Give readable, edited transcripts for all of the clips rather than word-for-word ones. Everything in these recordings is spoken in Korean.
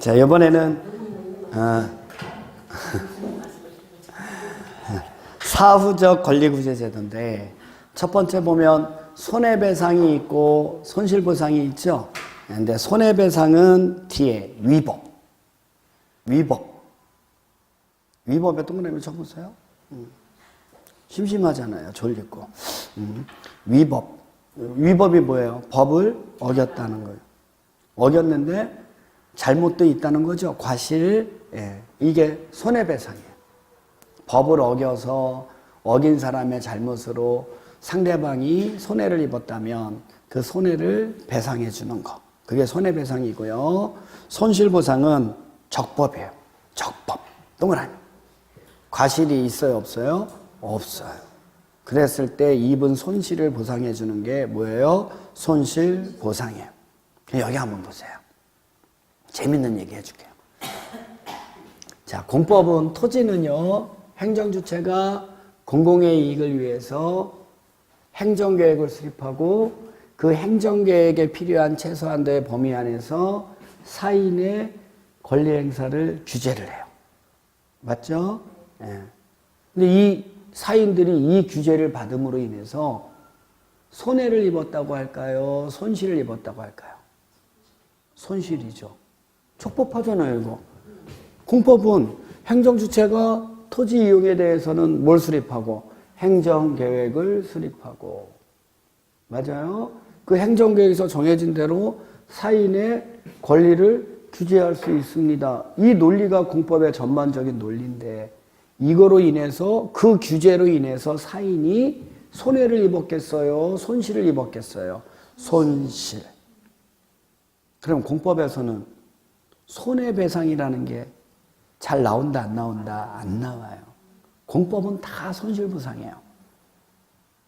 자, 이번에는 사후적 권리구제제도인데 첫 번째 보면 손해배상이 있고 손실보상이 있죠. 근데 손해배상은 뒤에 위법에 동그라미 쳐보세요. 심심하잖아요. 졸리고. 위법이 뭐예요? 법을 어겼다는 거예요. 어겼는데 잘못도 있다는 거죠. 과실. 예. 이게 손해배상이에요. 법을 어겨서 어긴 사람의 잘못으로 상대방이 손해를 입었다면 그 손해를 배상해 주는 거. 그게 손해배상이고요. 손실보상은 적법이에요. 적법. 동그라미. 과실이 있어요? 없어요? 없어요. 그랬을 때 입은 손실을 보상해 주는 게 뭐예요? 손실보상이에요. 여기 한번 보세요. 재밌는 얘기 해줄게요. 자, 공법은 토지는요, 행정주체가 공공의 이익을 위해서 행정계획을 수립하고 그 행정계획에 필요한 최소한도의 범위 안에서 사인의 권리 행사를 규제를 해요. 맞죠? 예. 근데 이 사인들이 이 규제를 받음으로 인해서 손해를 입었다고 할까요? 손실을 입었다고 할까요? 손실이죠. 적법하잖아요, 이거. 공법은 행정주체가 토지 이용에 대해서는 뭘 수립하고? 행정계획을 수립하고. 맞아요? 그 행정계획에서 정해진 대로 사인의 권리를 규제할 수 있습니다. 이 논리가 공법의 전반적인 논리인데 이거로 인해서 그 규제로 인해서 사인이 손해를 입었겠어요? 손실을 입었겠어요? 손실. 그럼 공법에서는 손해배상이라는 게 잘 나온다, 안 나온다? 안 나와요. 공법은 다 손실보상이에요.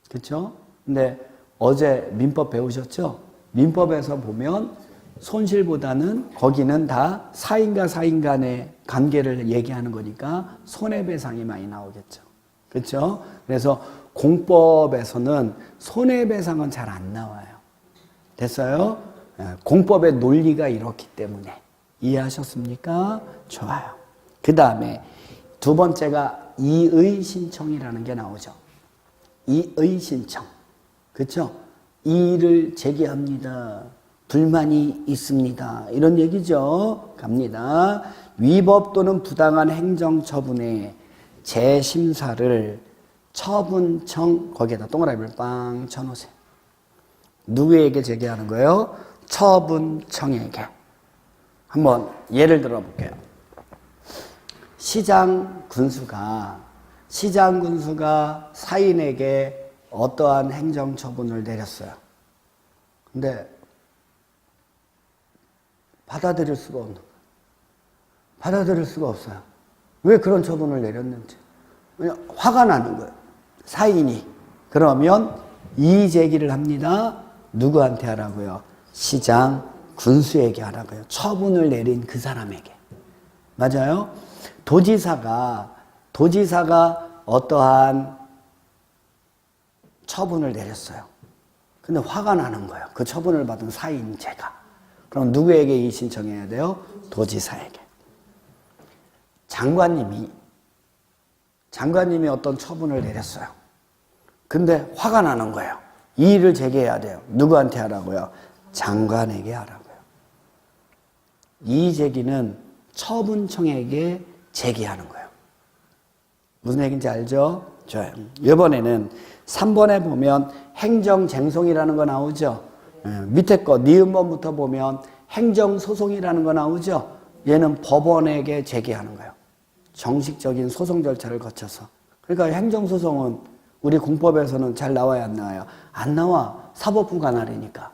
그렇죠? 근데 어제 민법 배우셨죠? 민법에서 보면 손실보다는 거기는 다 사인과 사인 간의 관계를 얘기하는 거니까 손해배상이 많이 나오겠죠. 그렇죠? 그래서 공법에서는 손해배상은 잘 안 나와요. 됐어요? 공법의 논리가 이렇기 때문에. 이해하셨습니까? 좋아요. 그 다음에 두 번째가 이의 신청이라는 게 나오죠. 이의 신청. 그렇죠? 이의를 제기합니다. 불만이 있습니다. 이런 얘기죠. 갑니다. 위법 또는 부당한 행정처분의 재심사를 처분청 거기에다 동그라미를 빵 쳐놓으세요. 누구에게 제기하는 거예요? 처분청에게. 한번 예를 들어 볼게요. 시장 군수가 사인에게 어떠한 행정처분을 내렸어요. 근데 받아들일 수가 없는 거예요. 받아들일 수가 없어요. 왜 그런 처분을 내렸는지. 그냥 화가 나는 거예요. 사인이. 그러면 이의 제기를 합니다. 누구한테 하라고요? 시장 군수에게 하라고요. 처분을 내린 그 사람에게. 맞아요? 도지사가 어떠한 처분을 내렸어요. 근데 화가 나는 거예요. 그 처분을 받은 사인 제가. 그럼 누구에게 이의 신청해야 돼요? 도지사에게. 장관님이 어떤 처분을 내렸어요. 근데 화가 나는 거예요. 이의를 제기해야 돼요. 누구한테 하라고요? 장관에게 하라고요. 이의 제기는 처분청에게 제기하는 거예요. 무슨 얘기인지 알죠? 좋아요. 이번에는 3번에 보면 행정쟁송이라는 거 나오죠? 밑에 거 니은번부터 보면 행정소송이라는 거 나오죠? 얘는 법원에게 제기하는 거예요. 정식적인 소송 절차를 거쳐서. 그러니까 행정소송은 우리 공법에서는 잘 나와야 안 나와요? 안 나와. 사법부 관할이니까.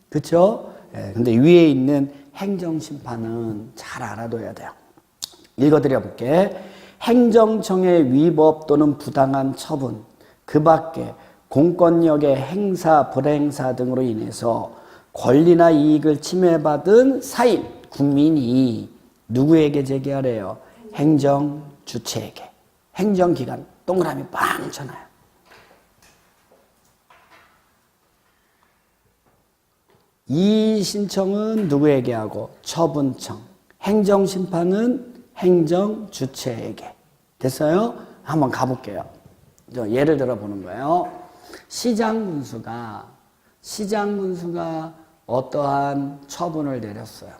그렇죠? 근데 위에 있는 행정심판은 잘 알아둬야 돼요. 읽어드려 볼게. 행정청의 위법 또는 부당한 처분, 그 밖에 공권력의 행사, 불행사 등으로 인해서 권리나 이익을 침해받은 사인, 국민이 누구에게 제기하래요? 행정주체에게. 행정기관, 동그라미 빵 쳐놔요. 이 신청은 누구에게 하고? 처분청. 행정심판은 행정주체에게. 됐어요? 한번 가볼게요. 예를 들어 보는 거예요. 시장군수가 어떠한 처분을 내렸어요.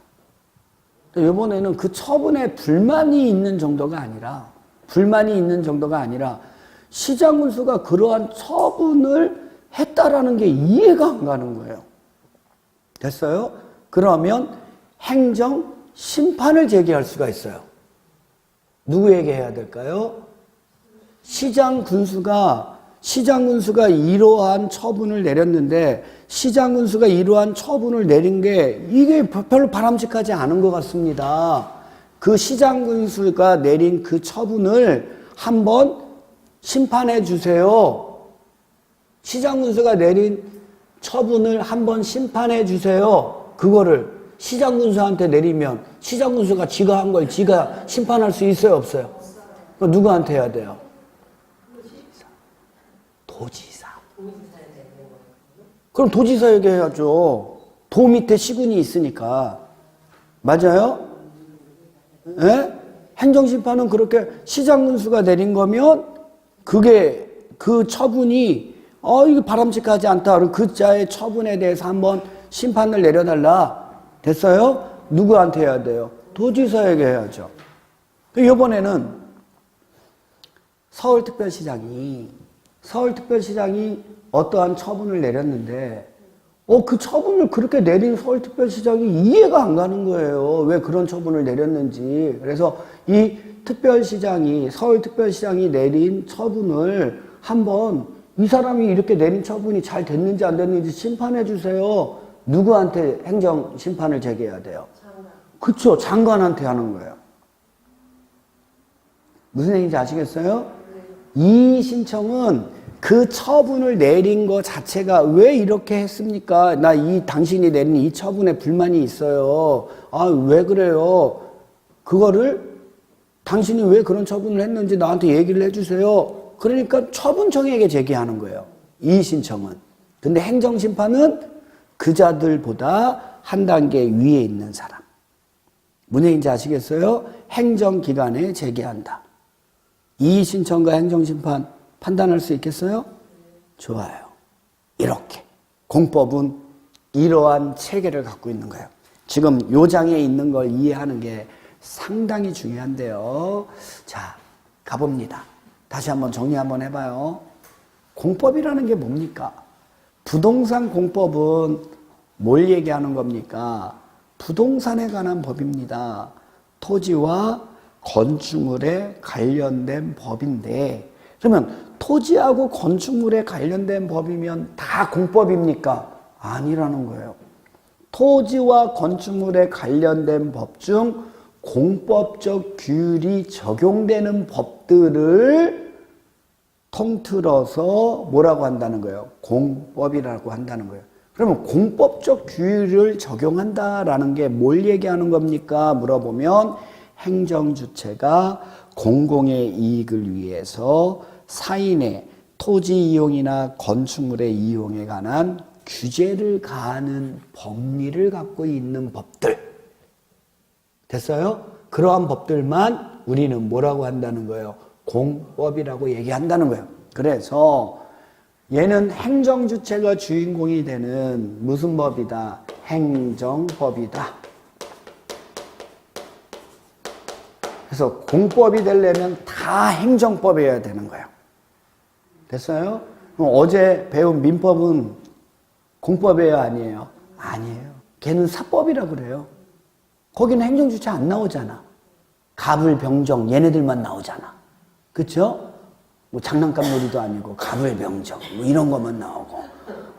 이번에는 그 처분에 불만이 있는 정도가 아니라 시장군수가 그러한 처분을 했다라는 게 이해가 안 가는 거예요. 됐어요? 그러면 행정심판을 제기할 수가 있어요. 누구에게 해야 될까요? 시장군수가 이러한 처분을 내렸는데 시장군수가 이러한 처분을 내린 게 이게 별로 바람직하지 않은 것 같습니다. 그 시장군수가 내린 그 처분을 한번 심판해 주세요. 시장군수가 내린 처분을 한번 심판해 주세요. 그거를 시장군수한테 내리면 시장군수가 지가 한 걸 지가 심판할 수 있어요, 없어요? 누구한테 해야 돼요? 도지사. 그럼 도지사에게 해야죠. 도 밑에 시군이 있으니까. 맞아요? 예? 행정심판은 그렇게 시장군수가 내린 거면 그게 그 처분이 이거 바람직하지 않다. 그럼 그 자의 처분에 대해서 한번 심판을 내려달라. 됐어요? 누구한테 해야 돼요? 도지사에게 해야죠. 이번에는 서울특별시장이 어떠한 처분을 내렸는데 그 처분을 그렇게 내린 서울특별시장이 이해가 안 가는 거예요. 왜 그런 처분을 내렸는지. 그래서 이 서울특별시장이 내린 처분을 한번 이 사람이 이렇게 내린 처분이 잘 됐는지 안 됐는지 심판해 주세요. 누구한테 행정심판을 제기해야 돼요? 그쵸, 장관한테 하는 거예요. 무슨 얘기인지 아시겠어요? 이 신청은 그 처분을 내린 것 자체가 왜 이렇게 했습니까? 당신이 내린 이 처분에 불만이 있어요. 왜 그래요? 그거를 당신이 왜 그런 처분을 했는지 나한테 얘기를 해주세요. 그러니까 처분청에게 제기하는 거예요. 이 신청은. 근데 행정심판은 그자들보다 한 단계 위에 있는 사람. 무슨 얘기인지 아시겠어요? 행정기관에 제기한다. 이 신청과 행정심판 판단할 수 있겠어요? 좋아요. 이렇게. 공법은 이러한 체계를 갖고 있는 거예요. 지금 요 장에 있는 걸 이해하는 게 상당히 중요한데요. 자, 가봅니다. 다시 한번 정리 한번 해봐요. 공법이라는 게 뭡니까? 부동산 공법은 뭘 얘기하는 겁니까? 부동산에 관한 법입니다. 토지와 건축물에 관련된 법인데, 그러면 토지하고 건축물에 관련된 법이면 다 공법입니까? 아니라는 거예요. 토지와 건축물에 관련된 법 중 공법적 규율이 적용되는 법들을 통틀어서 뭐라고 한다는 거예요? 공법이라고 한다는 거예요. 그러면 공법적 규율을 적용한다라는 게 뭘 얘기하는 겁니까? 물어보면 행정주체가 공공의 이익을 위해서 사인의 토지 이용이나 건축물의 이용에 관한 규제를 가하는 법리를 갖고 있는 법들. 됐어요? 그러한 법들만 우리는 뭐라고 한다는 거예요? 공법이라고 얘기한다는 거예요. 그래서 얘는 행정주체가 주인공이 되는 무슨 법이다? 행정법이다. 그래서 공법이 되려면 다 행정법이어야 되는 거예요. 됐어요? 그럼 어제 배운 민법은 공법이에요? 아니에요? 아니에요. 걔는 사법이라고 그래요. 거기는 행정주체 안 나오잖아. 갑을, 병정 얘네들만 나오잖아. 그쵸? 뭐 장난감 놀이도 아니고 갑을, 병정 뭐 이런 것만 나오고.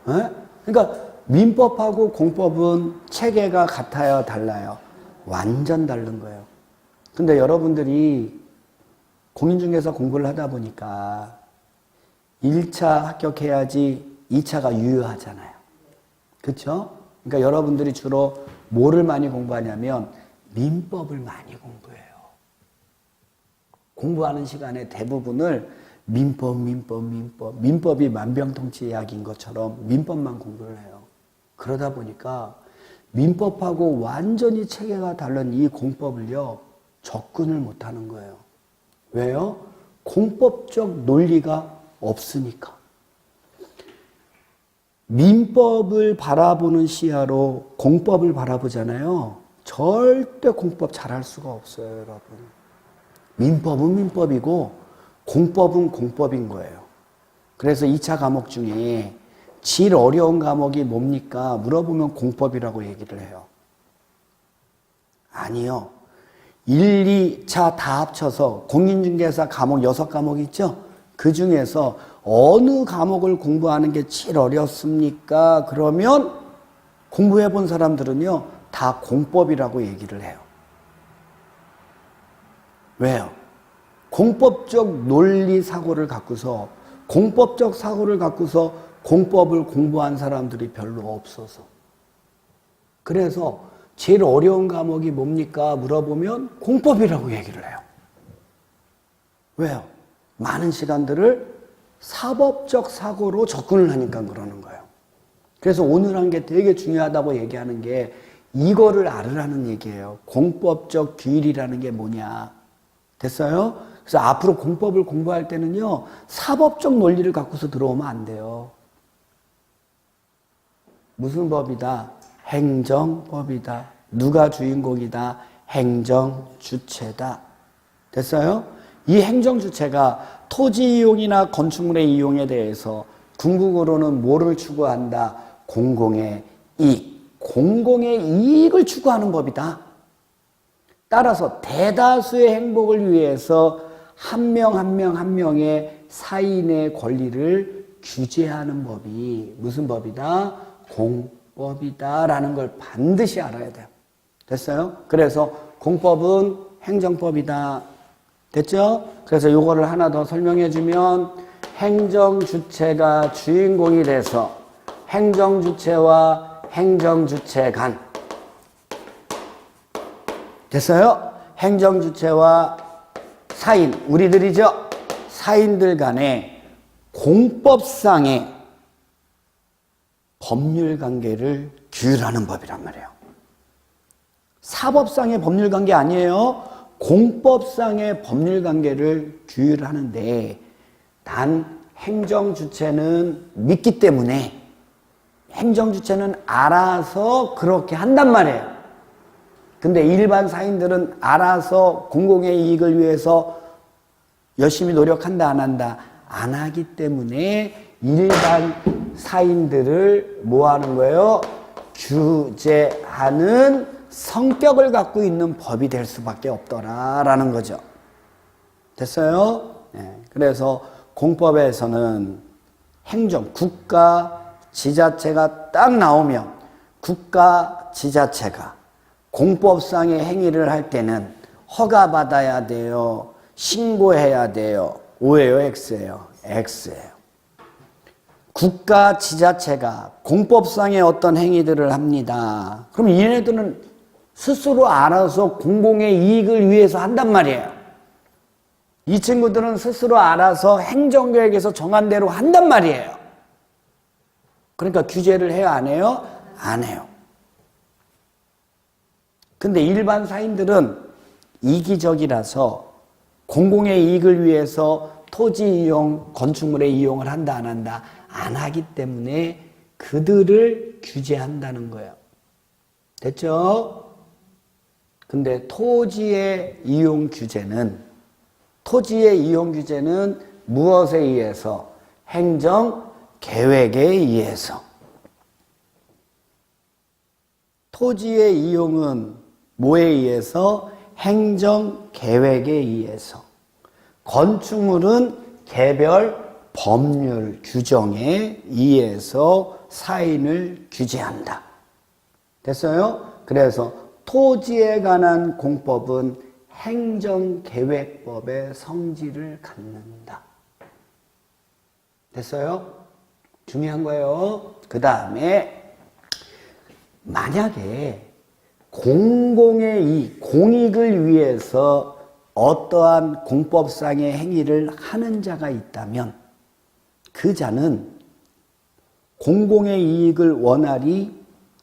에? 그러니까 민법하고 공법은 체계가 같아요? 달라요? 완전 다른 거예요. 근데 여러분들이 공인중개사 공부를 하다 보니까 1차 합격해야지 2차가 유효하잖아요. 그쵸? 그러니까 여러분들이 주로 뭐를 많이 공부하냐면 민법을 많이 공부해요. 공부하는 시간에 대부분을 민법이 만병통치약인 것처럼 민법만 공부를 해요. 그러다 보니까 민법하고 완전히 체계가 다른 이 공법을요, 접근을 못하는 거예요. 왜요? 공법적 논리가 없으니까. 민법을 바라보는 시야로 공법을 바라보잖아요. 절대 공법 잘할 수가 없어요, 여러분. 민법은 민법이고 공법은 공법인 거예요. 그래서 2차 과목 중에 제일 어려운 과목이 뭡니까? 물어보면 공법이라고 얘기를 해요. 아니요. 1, 2차 다 합쳐서 공인중개사 과목 6과목 있죠? 그 중에서 어느 과목을 공부하는 게 제일 어렵습니까? 그러면 공부해 본 사람들은요, 다 공법이라고 얘기를 해요. 왜요? 공법적 논리 사고를 갖고서, 공법적 사고를 갖고서 공법을 공부한 사람들이 별로 없어서. 그래서 제일 어려운 과목이 뭡니까? 물어보면 공법이라고 얘기를 해요. 왜요? 많은 시간들을 사법적 사고로 접근을 하니까 그러는 거예요. 그래서 오늘 한 게 되게 중요하다고 얘기하는 게 이거를 알으라는 얘기예요. 공법적 규율이라는 게 뭐냐. 됐어요? 그래서 앞으로 공법을 공부할 때는요, 사법적 논리를 갖고서 들어오면 안 돼요. 무슨 법이다? 행정법이다. 누가 주인공이다? 행정주체다. 됐어요? 이 행정주체가 토지 이용이나 건축물의 이용에 대해서 궁극으로는 뭐를 추구한다? 공공의 이익. 공공의 이익을 추구하는 법이다. 따라서 대다수의 행복을 위해서 한 명 한 명 한 명의 사인의 권리를 규제하는 법이 무슨 법이다? 공법이다라는 걸 반드시 알아야 돼요. 됐어요? 그래서 공법은 행정법이다. 됐죠? 그래서 요거를 하나 더 설명해 주면 행정주체가 주인공이 돼서 행정주체와 행정주체 간. 됐어요? 행정주체와 사인, 우리들이죠? 사인들 간에 공법상의 법률 관계를 규율하는 법이란 말이에요. 사법상의 법률 관계 아니에요. 공법상의 법률 관계를 규율하는데 단 행정주체는 믿기 때문에 행정주체는 알아서 그렇게 한단 말이에요. 근데 일반 사인들은 알아서 공공의 이익을 위해서 열심히 노력한다 안 한다? 안 하기 때문에 일반 사인들을 뭐 하는 거예요? 규제하는 성격을 갖고 있는 법이 될 수밖에 없더라라는 거죠. 됐어요? 네. 그래서 공법에서는 행정, 국가, 지자체가 딱 나오면 국가, 지자체가 공법상의 행위를 할 때는 허가받아야 돼요. 신고해야 돼요. O예요, X예요? X예요. 국가, 지자체가 공법상의 어떤 행위들을 합니다. 그럼 얘네들은 스스로 알아서 공공의 이익을 위해서 한단 말이에요. 이 친구들은 스스로 알아서 행정계획에서 정한 대로 한단 말이에요. 그러니까 규제를 해요, 안 해요? 안 해요. 근데 일반 사인들은 이기적이라서 공공의 이익을 위해서 토지 이용, 건축물의 이용을 한다, 안 한다? 안 하기 때문에 그들을 규제한다는 거예요. 됐죠? 근데 토지의 이용 규제는 무엇에 의해서? 행정 계획에 의해서. 토지의 이용은 뭐에 의해서? 행정 계획에 의해서. 건축물은 개별 법률 규정에 의해서 사인을 규제한다. 됐어요? 그래서 토지에 관한 공법은 행정계획법의 성질을 갖는다. 됐어요? 중요한 거예요. 그 다음에 만약에 공공의 이익, 공익을 위해서 어떠한 공법상의 행위를 하는 자가 있다면 그 자는 공공의 이익을 원하리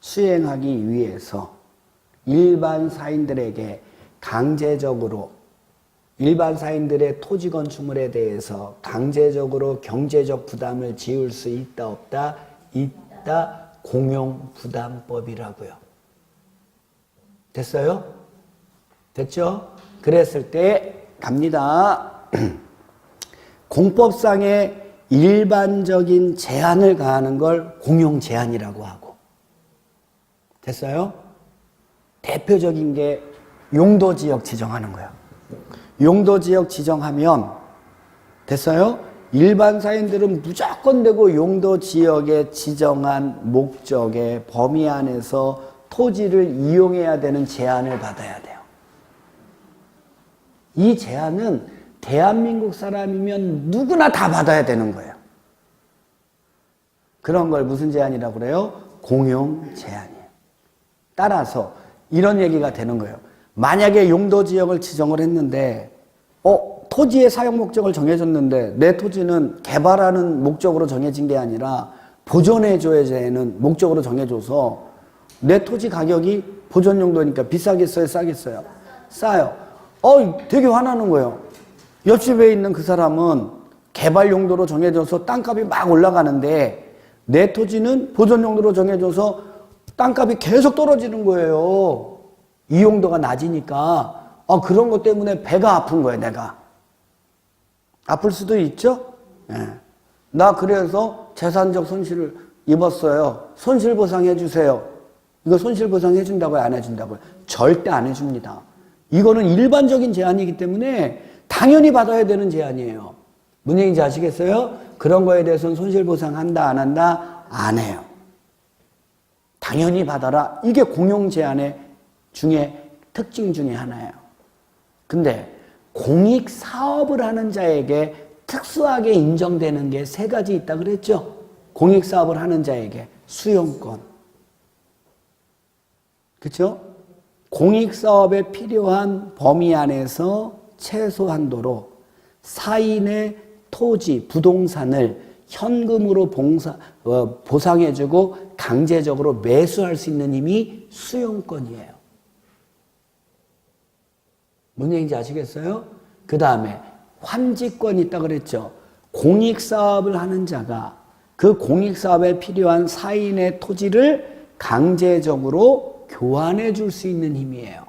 수행하기 위해서 일반 사인들에게 강제적으로 일반 사인들의 토지 건축물에 대해서 강제적으로 경제적 부담을 지을 수 있다 없다? 있다. 공용부담법이라고요. 됐어요? 됐죠? 그랬을 때 갑니다. 공법상의 일반적인 제한을 가하는 걸 공용제한이라고 하고. 됐어요? 대표적인 게 용도지역 지정하는 거야. 용도지역 지정하면 됐어요? 일반 사인들은 무조건 되고 용도지역에 지정한 목적의 범위 안에서 토지를 이용해야 되는 제한을 받아야 돼요. 이 제한은 대한민국 사람이면 누구나 다 받아야 되는 거예요. 그런 걸 무슨 제한이라고 그래요? 공용 제한이에요. 따라서 이런 얘기가 되는 거예요. 만약에 용도지역을 지정을 했는데 토지의 사용 목적을 정해줬는데 내 토지는 개발하는 목적으로 정해진 게 아니라 보존해줘야 되는 목적으로 정해줘서 내 토지 가격이 보존 용도니까 비싸겠어요? 싸겠어요? 싸요. 되게 화나는 거예요. 옆집에 있는 그 사람은 개발 용도로 정해져서 땅값이 막 올라가는데 내 토지는 보존 용도로 정해져서 땅값이 계속 떨어지는 거예요. 이용도가 낮으니까. 그런 것 때문에 배가 아픈 거예요, 내가. 아플 수도 있죠? 네. 나 그래서 재산적 손실을 입었어요. 손실보상 해주세요. 이거 손실보상 해준다고요? 안 해준다고요? 절대 안 해줍니다. 이거는 일반적인 제한이기 때문에 당연히 받아야 되는 제한이에요. 무슨 얘기인지 아시겠어요? 그런 거에 대해서는 손실보상 한다, 안 한다? 안 해요. 당연히 받아라. 이게 공용제한의 특징 중에 하나예요. 근데 공익사업을 하는 자에게 특수하게 인정되는 게 세 가지 있다 그랬죠? 공익사업을 하는 자에게 수용권. 그렇죠? 공익사업에 필요한 범위 안에서 최소한도로 사인의 토지, 부동산을 현금으로 보상해주고 강제적으로 매수할 수 있는 힘이 수용권이에요. 뭔 얘기인지 아시겠어요? 그 다음에 환지권이 있다고 그랬죠. 공익사업을 하는 자가 그 공익사업에 필요한 사인의 토지를 강제적으로 교환해 줄 수 있는 힘이에요.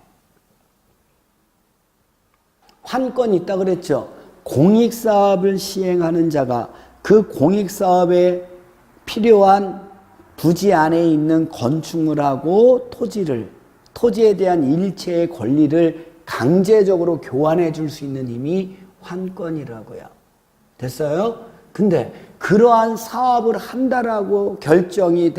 환권이 있다고 그랬죠. 공익사업을 시행하는 자가 그 공익사업에 필요한 부지 안에 있는 건축물하고 토지에 대한 일체의 권리를 강제적으로 교환해 줄 수 있는 힘이 환권이라고요. 됐어요? 근데 그러한 사업을 한다라고 결정이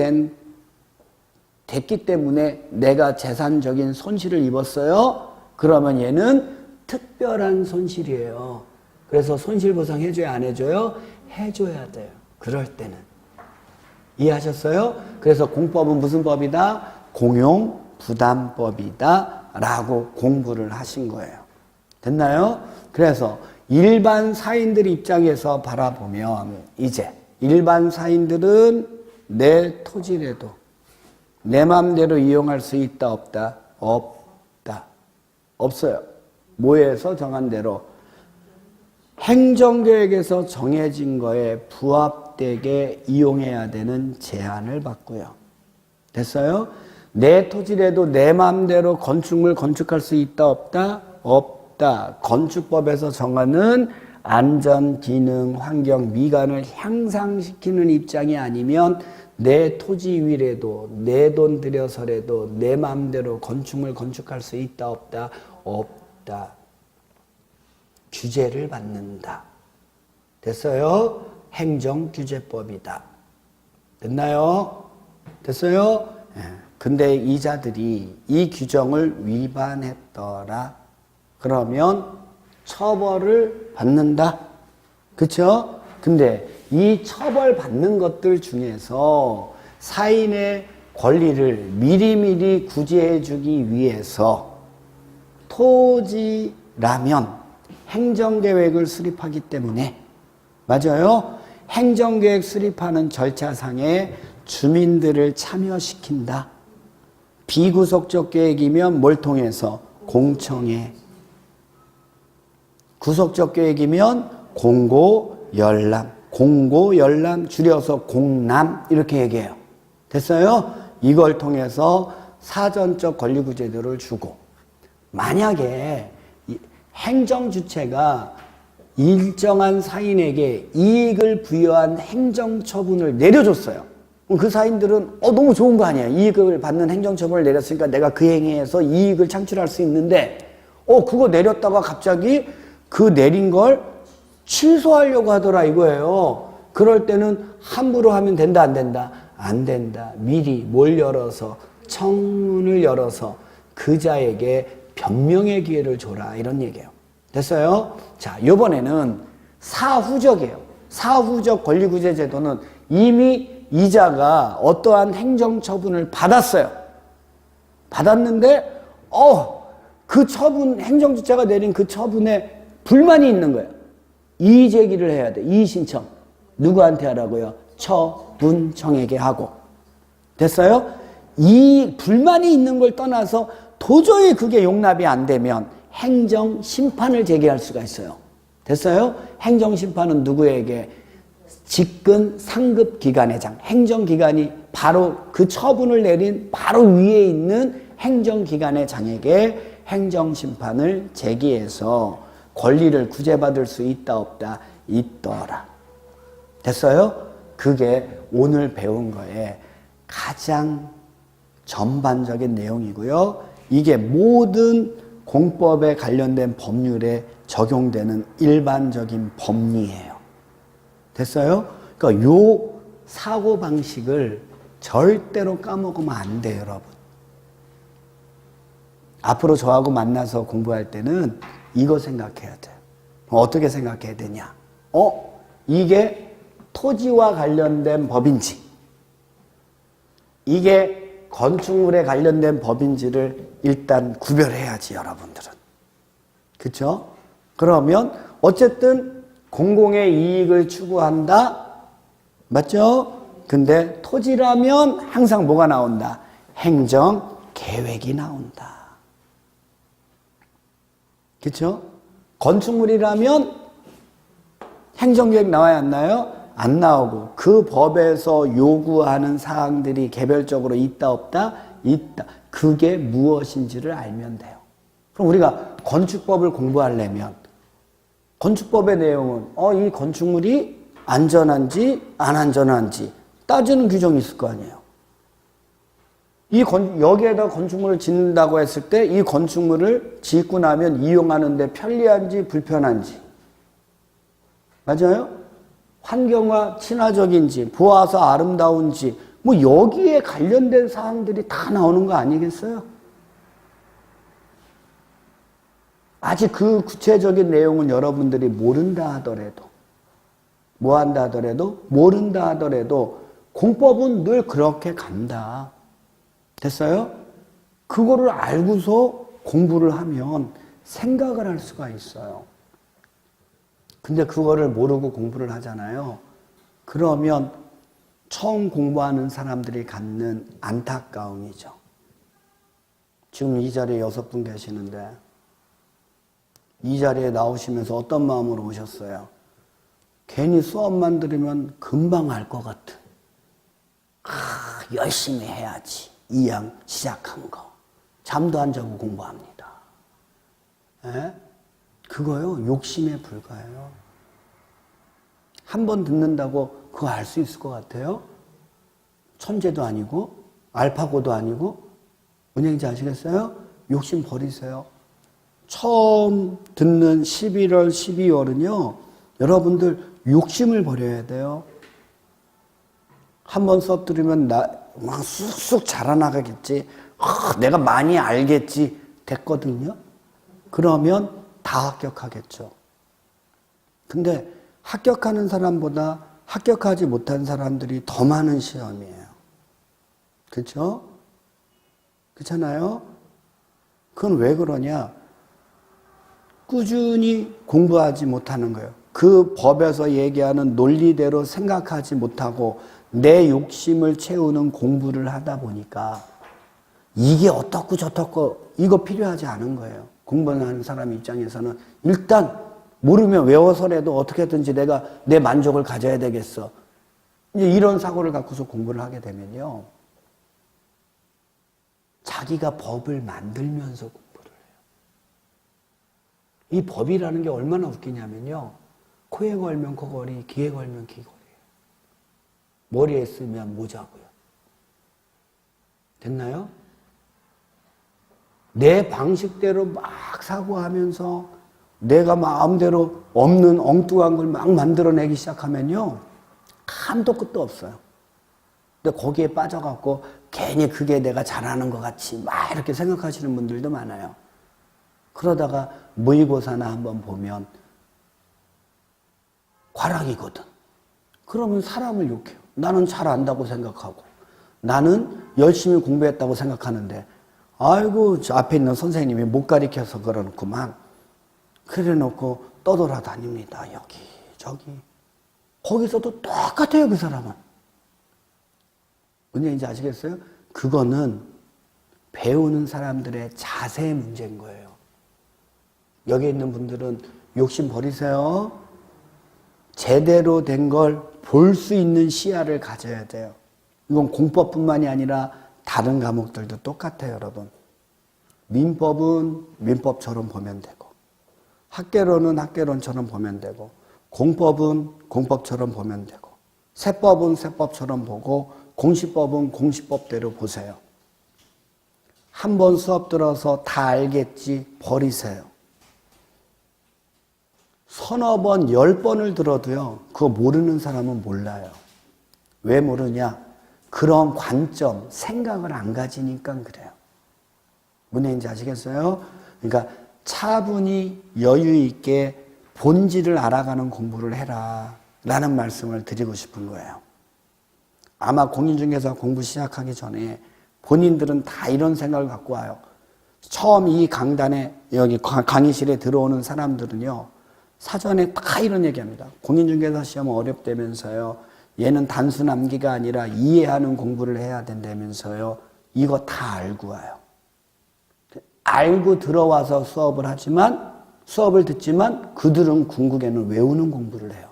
됐기 때문에 내가 재산적인 손실을 입었어요? 그러면 얘는 특별한 손실이에요. 그래서 손실보상 해줘야 안 해줘요? 해줘야 돼요. 그럴 때는. 이해하셨어요? 그래서 공법은 무슨 법이다? 공용부담법이다 라고 공부를 하신 거예요. 됐나요? 그래서 일반 사인들 입장에서 바라보면 이제 일반 사인들은 내 토지라도 내 마음대로 이용할 수 있다 없다? 없다. 없어요. 뭐에서 정한 대로 행정계획에서 정해진 거에 부합되게 이용해야 되는 제한을 받고요. 됐어요? 내 토지라도 내 마음대로 건축물 건축할 수 있다 없다? 없다. 건축법에서 정하는 안전, 기능, 환경, 미관을 향상시키는 입장이 아니면 내 토지 위라도 내 돈 들여서라도 내 마음대로 건축물 건축할 수 있다 없다? 없다. 규제를 받는다. 됐어요? 행정규제법이다. 됐나요? 됐어요? 근데 이자들이 이 규정을 위반했더라. 그러면 처벌을 받는다. 그쵸? 근데 이 처벌받는 것들 중에서 사인의 권리를 미리미리 구제해 주기 위해서 토지라면 행정계획을 수립하기 때문에 맞아요? 행정계획 수립하는 절차상에 주민들을 참여시킨다. 비구속적 계획이면 뭘 통해서? 공청회. 구속적 계획이면 공고열람. 공고열람 줄여서 공람 이렇게 얘기해요. 됐어요? 이걸 통해서 사전적 권리구제도를 주고, 만약에 행정주체가 일정한 사인에게 이익을 부여한 행정처분을 내려줬어요. 그 사인들은 너무 좋은 거 아니에요. 이익을 받는 행정처분을 내렸으니까 내가 그 행위에서 이익을 창출할 수 있는데 그거 내렸다가 갑자기 그 내린 걸 취소하려고 하더라 이거예요. 그럴 때는 함부로 하면 된다 안 된다? 안 된다. 미리 뭘 열어서 청문을 열어서 그자에게 변명의 기회를 줘라 이런 얘기예요. 됐어요? 자, 이번에는 사후적이에요. 사후적 권리구제 제도는 이미 이자가 어떠한 행정처분을 받았어요. 받았는데 그 처분, 행정주체가 내린 그 처분에 불만이 있는 거예요. 이의 제기를 해야 돼. 이의 신청. 누구한테 하라고요? 처분청에게 하고. 됐어요? 이 불만이 있는 걸 떠나서 도저히 그게 용납이 안 되면 행정심판을 제기할 수가 있어요. 됐어요? 행정심판은 누구에게? 직근 상급기관회장, 행정기관이 바로 그 처분을 내린 바로 위에 있는 행정기관회장에게 행정심판을 제기해서 권리를 구제받을 수 있다 없다? 있더라. 됐어요? 그게 오늘 배운 거에 가장 전반적인 내용이고요. 이게 모든 공법에 관련된 법률에 적용되는 일반적인 법리예요. 됐어요? 그러니까 요 사고방식을 절대로 까먹으면 안 돼요, 여러분. 앞으로 저하고 만나서 공부할 때는 이거 생각해야 돼요. 어떻게 생각해야 되냐? 이게 토지와 관련된 법인지, 이게 건축물에 관련된 법인지를 일단 구별해야지, 여러분들은. 그쵸? 그러면 어쨌든 공공의 이익을 추구한다? 맞죠? 근데 토지라면 항상 뭐가 나온다? 행정계획이 나온다. 그쵸? 건축물이라면 행정계획 나와야 안 나와요? 안 나오고 그 법에서 요구하는 사항들이 개별적으로 있다 없다? 있다. 그게 무엇인지를 알면 돼요. 그럼 우리가 건축법을 공부하려면 건축법의 내용은 이 건축물이 안전한지 안 안전한지 따지는 규정이 있을 거 아니에요. 여기에다 건축물을 짓는다고 했을 때 이 건축물을 짓고 나면 이용하는데 편리한지 불편한지, 맞아요? 환경과 친화적인지, 보아서 아름다운지, 뭐 여기에 관련된 사항들이 다 나오는 거 아니겠어요? 아직 그 구체적인 내용은 여러분들이 모른다 하더라도, 뭐 한다 하더라도, 모른다 하더라도 공법은 늘 그렇게 간다. 됐어요? 그거를 알고서 공부를 하면 생각을 할 수가 있어요. 근데 그거를 모르고 공부를 하잖아요. 그러면 처음 공부하는 사람들이 갖는 안타까움이죠. 지금 이 자리에 6분 계시는데 이 자리에 나오시면서 어떤 마음으로 오셨어요? 괜히 수업만 들으면 금방 알 것 같은, 열심히 해야지. 이양 시작한 거. 잠도 안 자고 공부합니다. 에? 그거요, 욕심에 불과해요. 한 번 듣는다고 그거 알 수 있을 것 같아요? 천재도 아니고, 알파고도 아니고, 은행지 아시겠어요? 욕심 버리세요. 처음 듣는 11월, 12월은요, 여러분들 욕심을 버려야 돼요. 한 번 수업 들으면 막 쑥쑥 자라나가겠지. 내가 많이 알겠지. 됐거든요. 그러면 다 합격하겠죠. 근데 합격하는 사람보다 합격하지 못한 사람들이 더 많은 시험이에요. 그렇죠? 그렇잖아요? 그건 왜 그러냐? 꾸준히 공부하지 못하는 거예요. 그 법에서 얘기하는 논리대로 생각하지 못하고 내 욕심을 채우는 공부를 하다 보니까 이게 어떻고 저떻고 이거 필요하지 않은 거예요. 공부하는 사람 입장에서는 일단 모르면 외워서라도 어떻게든지 내가 내 만족을 가져야 되겠어. 이제 이런 사고를 갖고서 공부를 하게 되면요. 자기가 법을 만들면서 공부를 해요. 이 법이라는 게 얼마나 웃기냐면요. 코에 걸면 코걸이, 귀에 걸면 귀걸이에요. 머리에 쓰면 모자고요. 됐나요? 내 방식대로 막 사고하면서 내가 마음대로 없는 엉뚱한 걸 막 만들어내기 시작하면요. 한도 끝도 없어요. 근데 거기에 빠져갖고 괜히 그게 내가 잘하는 것 같이 막 이렇게 생각하시는 분들도 많아요. 그러다가 모의고사나 한번 보면 과락이거든. 그러면 사람을 욕해요. 나는 잘 안다고 생각하고 나는 열심히 공부했다고 생각하는데 아이고 저 앞에 있는 선생님이 못 가르쳐서 그러는구만. 그래 놓고 떠돌아다닙니다. 여기 저기. 거기서도 똑같아요. 그 사람은. 뭔 얘기인지 아시겠어요? 그거는 배우는 사람들의 자세의 문제인 거예요. 여기 있는 분들은 욕심 버리세요. 제대로 된 걸 볼 수 있는 시야를 가져야 돼요. 이건 공법뿐만이 아니라 다른 과목들도 똑같아요, 여러분. 민법은 민법처럼 보면 되고, 학개론은 학개론처럼 보면 되고, 공법은 공법처럼 보면 되고, 세법은 세법처럼 보고, 공시법은 공시법대로 보세요. 한 번 수업 들어서 다 알겠지 버리세요. 서너 번, 10번을 들어도요, 그거 모르는 사람은 몰라요. 왜 모르냐? 그런 관점, 생각을 안 가지니까 그래요. 무슨 얘기인지 아시겠어요? 그러니까 차분히 여유 있게 본질을 알아가는 공부를 해라 라는 말씀을 드리고 싶은 거예요. 아마 공인중개사 공부 시작하기 전에 본인들은 다 이런 생각을 갖고 와요. 처음 이 강단에 여기 강의실에 들어오는 사람들은요. 사전에 다 이런 얘기합니다. 공인중개사 시험 어렵다면서요. 얘는 단순 암기가 아니라 이해하는 공부를 해야 된다면서요. 이거 다 알고 와요. 알고 들어와서 수업을 듣지만 그들은 궁극에는 외우는 공부를 해요.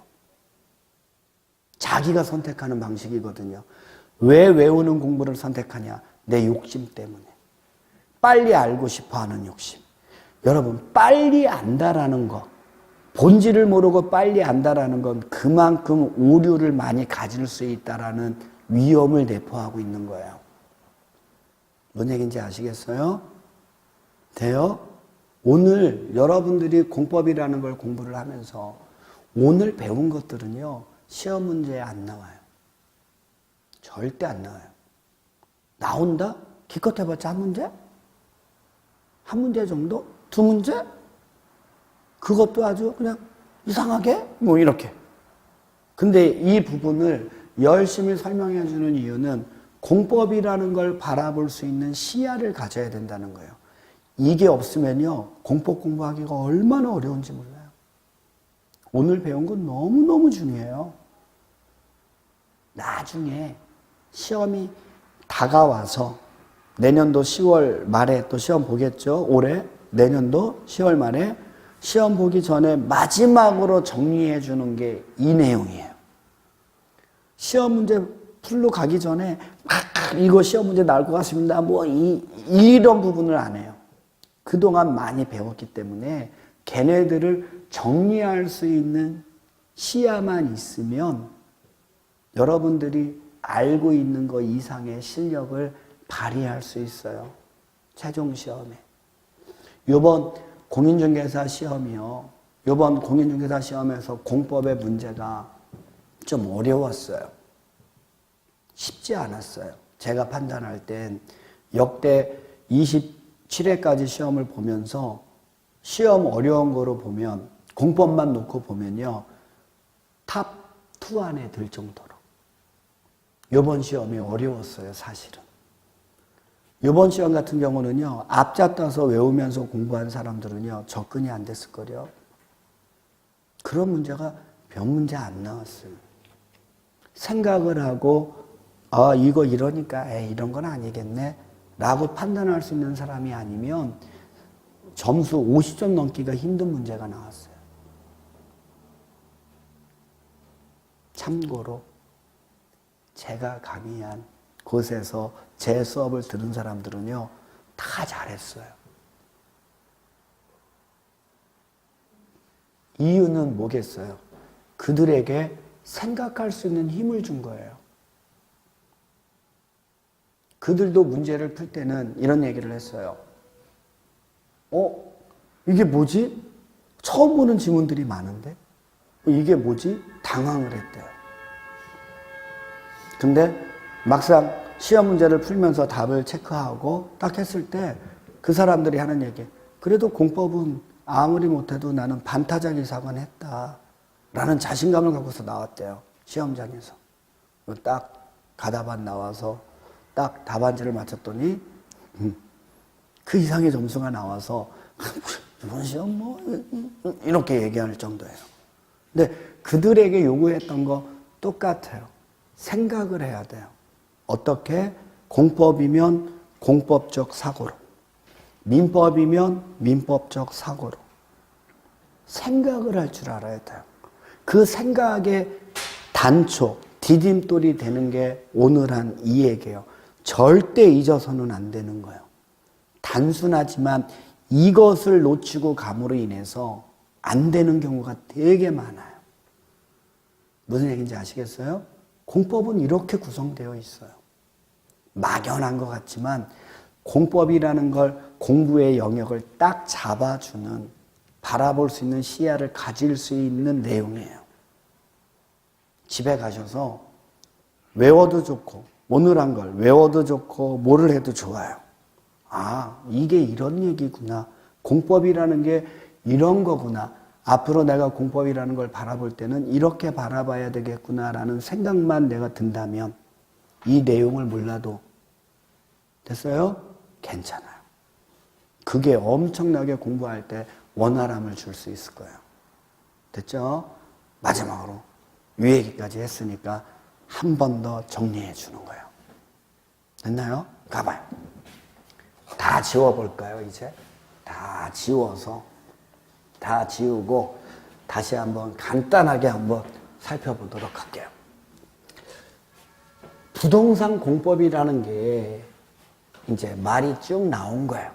자기가 선택하는 방식이거든요. 왜 외우는 공부를 선택하냐? 내 욕심 때문에. 빨리 알고 싶어 하는 욕심. 여러분, 빨리 안다라는 거, 본질을 모르고 빨리 안다라는 건 그만큼 오류를 많이 가질 수 있다라는 위험을 내포하고 있는 거예요. 뭔 얘기인지 아시겠어요? 돼요? 오늘 여러분들이 공법이라는 걸 공부를 하면서 오늘 배운 것들은요, 시험 문제에 안 나와요. 절대 안 나와요. 나온다? 기껏 해봤자 한 문제? 한 문제 정도? 두 문제? 그것도 아주 그냥 이상하게? 뭐 이렇게. 근데 이 부분을 열심히 설명해 주는 이유는 공법이라는 걸 바라볼 수 있는 시야를 가져야 된다는 거예요. 이게 없으면요, 공법 공부하기가 얼마나 어려운지 몰라요. 오늘 배운 건 너무너무 중요해요. 나중에 시험이 다가와서 내년도 10월 말에 또 시험 보겠죠. 올해 내년도 10월 말에 시험 보기 전에 마지막으로 정리해 주는 게 이 내용이에요. 시험 문제 풀로 가기 전에 이거 시험 문제 나올 것 같습니다. 뭐 이런 부분을 안 해요. 그동안 많이 배웠기 때문에 걔네들을 정리할 수 있는 시야만 있으면 여러분들이 알고 있는 것 이상의 실력을 발휘할 수 있어요. 최종 시험에. 이번 공인중개사 시험이요. 이번 공인중개사 시험에서 공법의 문제가 좀 어려웠어요. 쉽지 않았어요. 제가 판단할 땐 역대 27회까지 시험을 보면서 시험 어려운 거로 보면 공법만 놓고 보면요. 탑 2 안에 들 정도로. 이번 시험이 어려웠어요, 사실은. 이번 시험 같은 경우는요, 앞자 따서 외우면서 공부한 사람들은요, 접근이 안 됐을 거예요. 그런 문제가 몇 문제 안 나왔어요. 생각을 하고, 이거 이러니까, 이런 건 아니겠네. 라고 판단할 수 있는 사람이 아니면 점수 50점 넘기가 힘든 문제가 나왔어요. 참고로 제가 강의한 곳에서 제 수업을 들은 사람들은요, 다 잘했어요. 이유는 뭐겠어요? 그들에게 생각할 수 있는 힘을 준 거예요. 그들도 문제를 풀 때는 이런 얘기를 했어요. 이게 뭐지? 처음 보는 지문들이 많은데? 이게 뭐지? 당황을 했대요. 근데 막상 시험 문제를 풀면서 답을 체크하고 딱 했을 때 그 사람들이 하는 얘기, 그래도 공법은 아무리 못해도 나는 반타작 이상은 했다 라는 자신감을 갖고서 나왔대요. 시험장에서. 딱 가답안 나와서 딱 답안지를 맞췄더니 그 이상의 점수가 나와서 이번 시험 뭐 이렇게 얘기할 정도예요. 근데 그들에게 요구했던 거 똑같아요. 생각을 해야 돼요. 어떻게? 공법이면 공법적 사고로, 민법이면 민법적 사고로 생각을 할 줄 알아야 돼요. 그 생각의 단초, 디딤돌이 되는 게 오늘 한 이 얘기예요. 절대 잊어서는 안 되는 거예요. 단순하지만 이것을 놓치고 감으로 인해서 안 되는 경우가 되게 많아요. 무슨 얘기인지 아시겠어요? 공법은 이렇게 구성되어 있어요. 막연한 것 같지만 공법이라는 걸 공부의 영역을 딱 잡아주는, 바라볼 수 있는 시야를 가질 수 있는 내용이에요. 집에 가셔서 외워도 좋고 오늘 한 걸 외워도 좋고 뭐를 해도 좋아요. 아, 이게 이런 얘기구나. 공법이라는 게 이런 거구나. 앞으로 내가 공법이라는 걸 바라볼 때는 이렇게 바라봐야 되겠구나라는 생각만 내가 든다면 이 내용을 몰라도 됐어요? 괜찮아요. 그게 엄청나게 공부할 때 원활함을 줄 수 있을 거예요. 됐죠? 마지막으로 이 얘기까지 했으니까 한 번 더 정리해 주는 거예요. 됐나요? 가봐요. 다 지워볼까요, 이제? 다 지워서, 다 지우고 다시 한번 간단하게 한번 살펴보도록 할게요. 부동산 공법이라는 게 이제 말이 쭉 나온 거예요.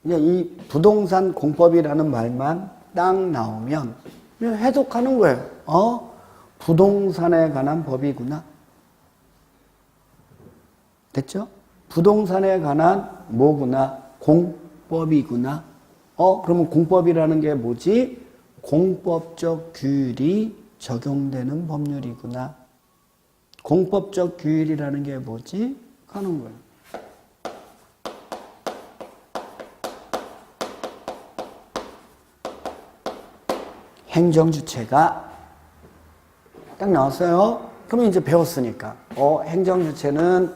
이제 이 부동산 공법이라는 말만 딱 나오면 그냥 해석하는 거예요. 부동산에 관한 법이구나. 됐죠? 부동산에 관한 뭐구나? 공법이구나. 그러면 공법이라는 게 뭐지? 공법적 규율이 적용되는 법률이구나. 공법적 규율이라는 게 뭐지? 하는 거예요. 행정주체가 딱 나왔어요. 그러면 이제 배웠으니까. 행정주체는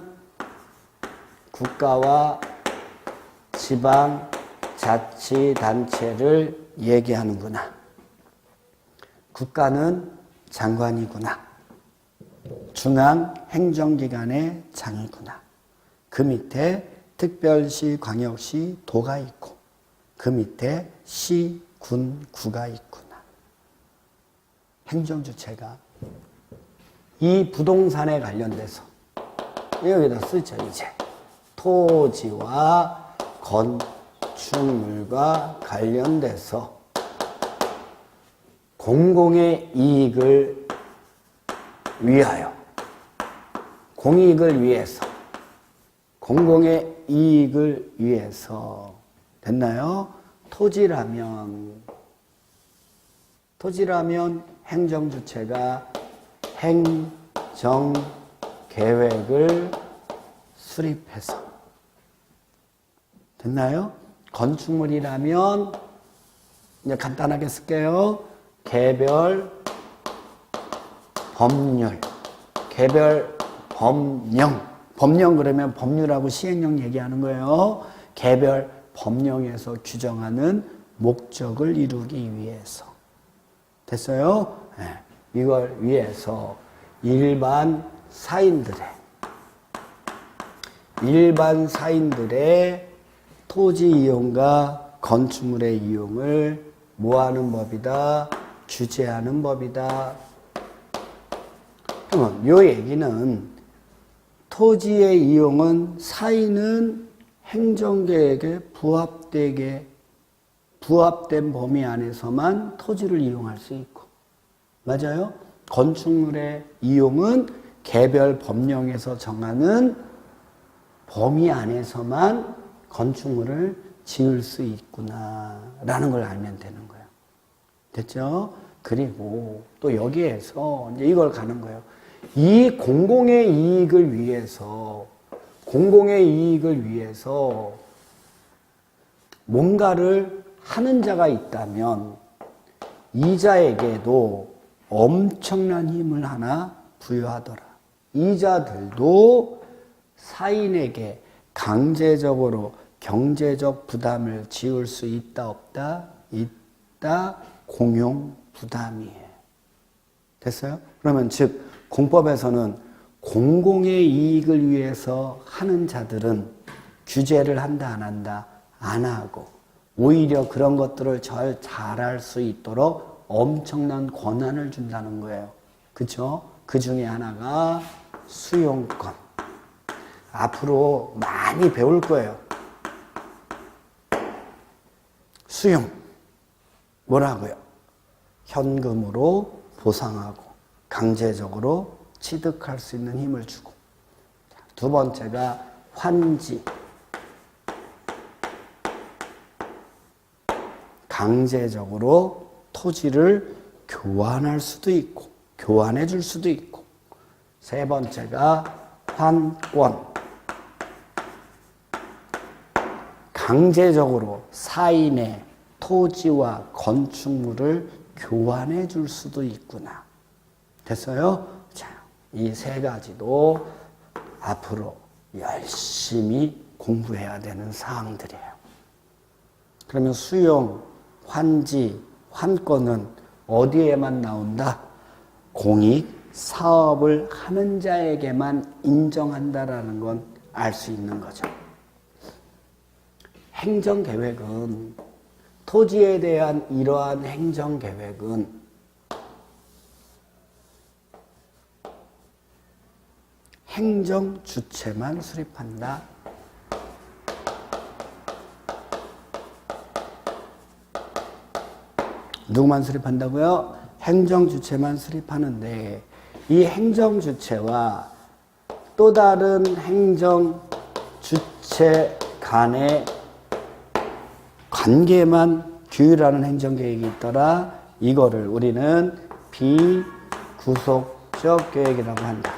국가와 지방자치단체를 얘기하는구나. 국가는 장관이구나. 중앙행정기관의 장이구나. 그 밑에 특별시, 광역시, 도가 있고 그 밑에 시, 군, 구가 있구나. 행정주체가 이 부동산에 관련돼서 여기다 쓰죠. 이제 토지와 건축물과 관련돼서 공공의 이익을 위하여, 공익을 위해서, 공공의 이익을 위해서. 됐나요? 토지라면 행정주체가 행정계획을 수립해서. 됐나요? 건축물이라면 이제 간단하게 쓸게요. 개별 법률, 개별 법령. 법령 그러면 법률하고 시행령 얘기하는 거예요. 개별 법령에서 규정하는 목적을 이루기 위해서. 됐어요? 네. 이걸 위해서 일반 사인들의 일반 사인들의 토지 이용과 건축물의 이용을 뭐하는 법이다? 규제하는 법이다. 그러면 이 얘기는 토지의 이용은 사인은 행정계획에 부합된 범위 안에서만 토지를 이용할 수 있고, 맞아요? 건축물의 이용은 개별 법령에서 정하는 범위 안에서만 건축물을 지을 수 있구나라는 걸 알면 되는 거예요. 됐죠? 그리고 또 여기에서 이제 이걸 가는 거예요. 이 공공의 이익을 위해서 뭔가를 하는 자가 있다면 이자에게도 엄청난 힘을 하나 부여하더라. 이자들도 사인에게 강제적으로 경제적 부담을 지을 수 있다 없다? 있다. 공용 부담이에요. 됐어요? 그러면 즉 공법에서는 공공의 이익을 위해서 하는 자들은 규제를 한다 안 한다? 안 하고 오히려 그런 것들을 잘할 수 있도록 엄청난 권한을 준다는 거예요. 그렇죠? 그 중에 하나가 수용권. 앞으로 많이 배울 거예요. 수용. 뭐라고요? 현금으로 보상하고 강제적으로 취득할 수 있는 힘을 주고. 두 번째가 환지. 강제적으로 토지를 교환할 수도 있고 교환해 줄 수도 있고. 세 번째가 환권. 강제적으로 사인의 토지와 건축물을 교환해 줄 수도 있구나. 됐어요? 자, 이 세 가지도 앞으로 열심히 공부해야 되는 사항들이에요. 그러면 수용, 환지, 환권은 어디에만 나온다? 공익 사업을 하는 자에게만 인정한다라는 건 알 수 있는 거죠. 행정계획은 토지에 대한 이러한 행정계획은 행정주체만 수립한다. 누구만 수립한다고요? 행정주체만 수립하는데 이 행정주체와 또 다른 행정주체 간의 관계만 규율하는 행정계획이 있더라. 이거를 우리는 비구속적 계획이라고 한다.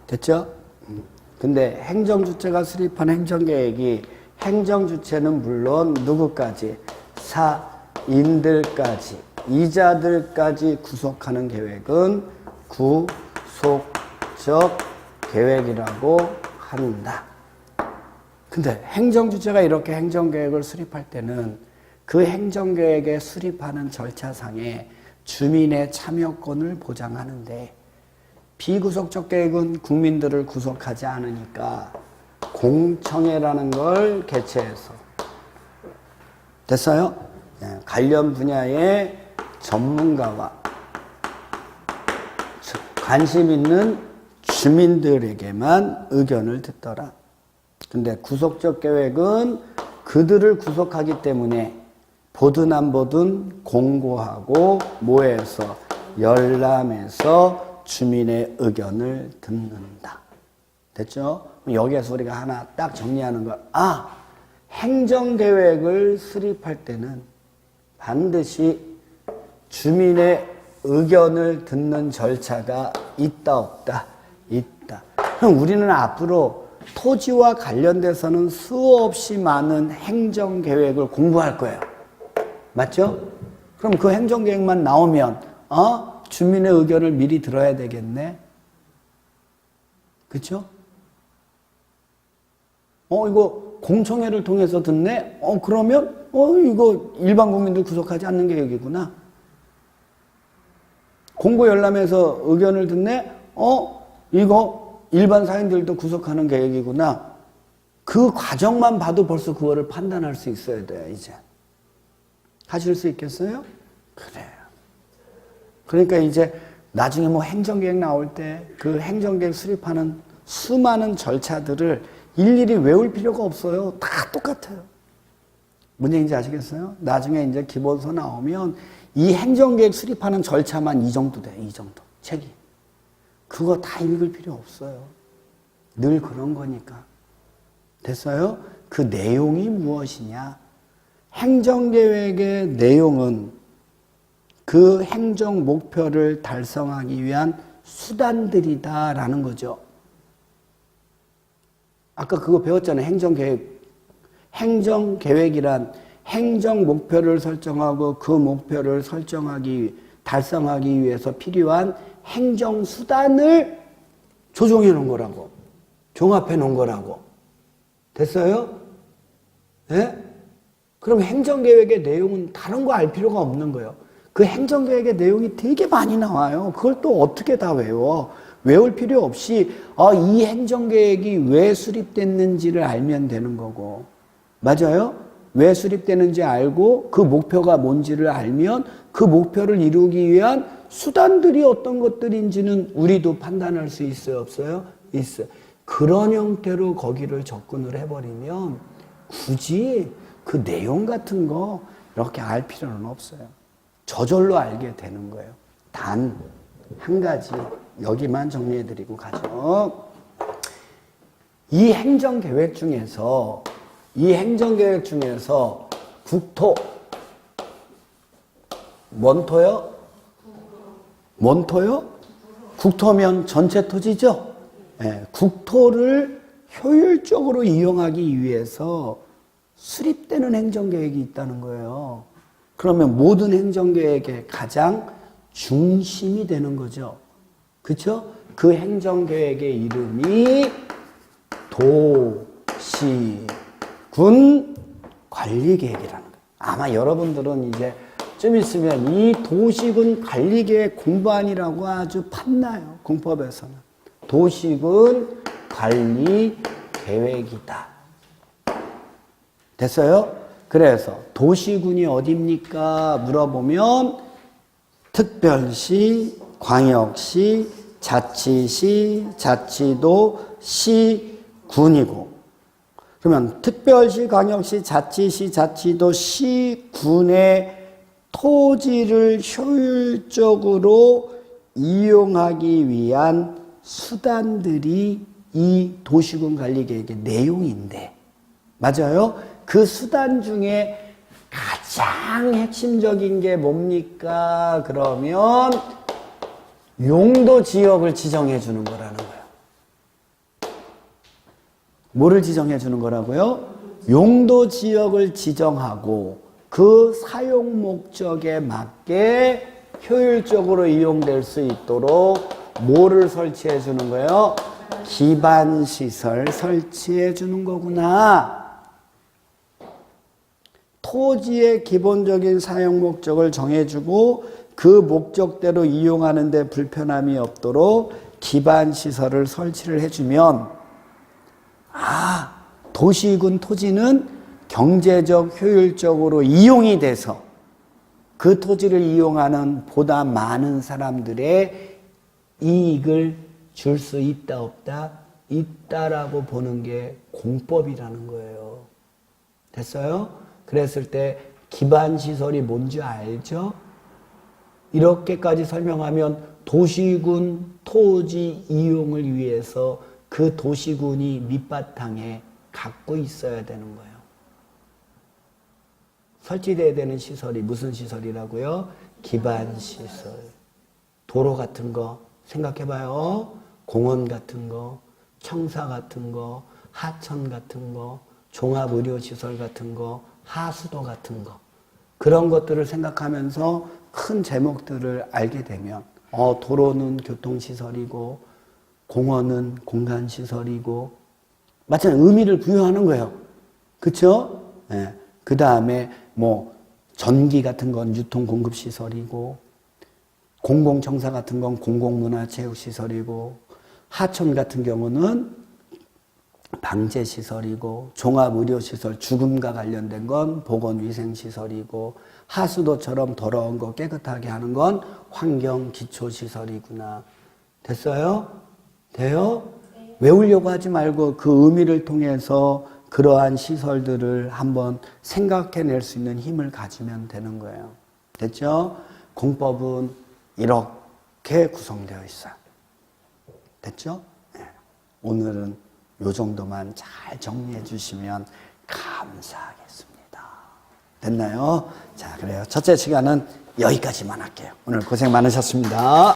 됐죠? 근데 행정주체가 수립한 행정계획이 행정주체는 물론 누구까지? 사인들까지, 이자들까지 구속하는 계획은 구속적 계획이라고 한다. 근데 행정주체가 이렇게 행정계획을 수립할 때는 그 행정계획에 수립하는 절차상에 주민의 참여권을 보장하는데 비구속적 계획은 국민들을 구속하지 않으니까 공청회라는 걸 개최해서 됐어요? 네, 관련 분야의 전문가와 관심 있는 주민들에게만 의견을 듣더라. 근데 구속적 계획은 그들을 구속하기 때문에 보든 안 보든 공고하고 모여서 열람해서 주민의 의견을 듣는다. 됐죠? 여기에서 우리가 하나 딱 정리하는 걸, 행정계획을 수립할 때는 반드시 주민의 의견을 듣는 절차가 있다 없다? 있다. 그럼 우리는 앞으로 토지와 관련돼서는 수없이 많은 행정계획을 공부할 거예요. 맞죠? 그럼 그 행정계획만 나오면 주민의 의견을 미리 들어야 되겠네. 그렇죠? 이거 공청회를 통해서 듣네? 그러면 이거 일반 국민들 구속하지 않는 계획이구나. 공고 열람해서 의견을 듣네? 이거 일반 사인들도 구속하는 계획이구나. 그 과정만 봐도 벌써 그거를 판단할 수 있어야 돼요, 이제. 하실 수 있겠어요? 그래요. 그러니까 이제 나중에 뭐 행정계획 나올 때 그 행정계획 수립하는 수많은 절차들을 일일이 외울 필요가 없어요. 다 똑같아요. 뭔 얘기인지 아시겠어요? 나중에 이제 기본서 나오면 이 행정계획 수립하는 절차만 이 정도 돼요. 이 정도. 책이. 그거 다 읽을 필요 없어요. 늘 그런 거니까. 됐어요? 그 내용이 무엇이냐? 행정계획의 내용은 그 행정 목표를 달성하기 위한 수단들이다라는 거죠. 아까 그거 배웠잖아요. 행정계획. 행정계획이란 행정 목표를 설정하고 그 목표를 달성하기 위해서 필요한 행정 수단을 조정해 놓은 거라고. 종합해 놓은 거라고. 됐어요? 예? 그럼 행정계획의 내용은 다른 거 알 필요가 없는 거예요. 그 행정계획의 내용이 되게 많이 나와요. 그걸 또 어떻게 다 외워? 외울 필요 없이 이 행정계획이 왜 수립됐는지를 알면 되는 거고. 맞아요? 왜 수립되는지 알고 그 목표가 뭔지를 알면 그 목표를 이루기 위한 수단들이 어떤 것들인지는 우리도 판단할 수 있어요? 없어요? 있어요. 그런 형태로 거기를 접근을 해버리면 굳이 그 내용 같은 거 이렇게 알 필요는 없어요. 저절로 알게 되는 거예요. 단 한 가지 여기만 정리해드리고 가죠. 이 행정계획 중에서 국토 뭔 토요? 뭔 토요? 국토면 전체 토지죠? 네, 국토를 효율적으로 이용하기 위해서 수립되는 행정계획이 있다는 거예요. 그러면 모든 행정계획의 가장 중심이 되는 거죠. 그렇죠? 그 행정계획의 이름이 도시군 관리계획이라는 거예요. 아마 여러분들은 이제 좀 있으면 이 도시군 관리계획 공부하니라고 아주 판나요. 공법에서는. 도시군 관리계획이다. 됐어요? 그래서 도시군이 어딥니까? 물어보면 특별시, 광역시, 자치시, 자치도, 시, 군이고 그러면 특별시, 광역시, 자치시, 자치도, 시, 군의 토지를 효율적으로 이용하기 위한 수단들이 이 도시군 관리계획의 내용인데 맞아요? 그 수단 중에 가장 핵심적인 게 뭡니까? 그러면 용도 지역을 지정해 주는 거라는 거예요. 뭐를 지정해 주는 거라고요? 용도 지역을 지정하고 그 사용 목적에 맞게 효율적으로 이용될 수 있도록 뭐를 설치해 주는 거예요? 기반시설 설치해 주는 거구나. 토지의 기본적인 사용 목적을 정해주고 그 목적대로 이용하는 데 불편함이 없도록 기반시설을 설치를 해주면 도시군 토지는 경제적 효율적으로 이용이 돼서 그 토지를 이용하는 보다 많은 사람들의 이익을 줄 수 있다 없다? 있다라고 보는 게 공법이라는 거예요. 됐어요? 그랬을 때 기반시설이 뭔지 알죠? 이렇게까지 설명하면 도시군 토지 이용을 위해서 그 도시군이 밑바탕에 갖고 있어야 되는 거예요. 설치돼야 되는 시설이 무슨 시설이라고요? 기반시설. 도로 같은 거 생각해봐요. 공원 같은 거, 청사 같은 거, 하천 같은 거, 종합의료시설 같은 거, 하수도 같은 거. 그런 것들을 생각하면서 큰 제목들을 알게 되면 도로는 교통시설이고 공원은 공간시설이고 마찬가지로 의미를 부여하는 거예요. 그렇죠? 네. 그 다음에 뭐 전기 같은 건 유통공급시설이고 공공청사 같은 건 공공문화체육시설이고 하천 같은 경우는 방제시설이고 종합의료시설, 죽음과 관련된 건 보건위생시설이고 하수도처럼 더러운 거 깨끗하게 하는 건 환경기초시설이구나. 됐어요? 돼요? 네. 외우려고 하지 말고 그 의미를 통해서 그러한 시설들을 한번 생각해낼 수 있는 힘을 가지면 되는 거예요. 됐죠? 공법은 이렇게 구성되어 있어요. 됐죠? 네. 오늘은 요 정도만 잘 정리해 주시면 감사하겠습니다. 됐나요? 자, 그래요. 첫째 시간은 여기까지만 할게요. 오늘 고생 많으셨습니다.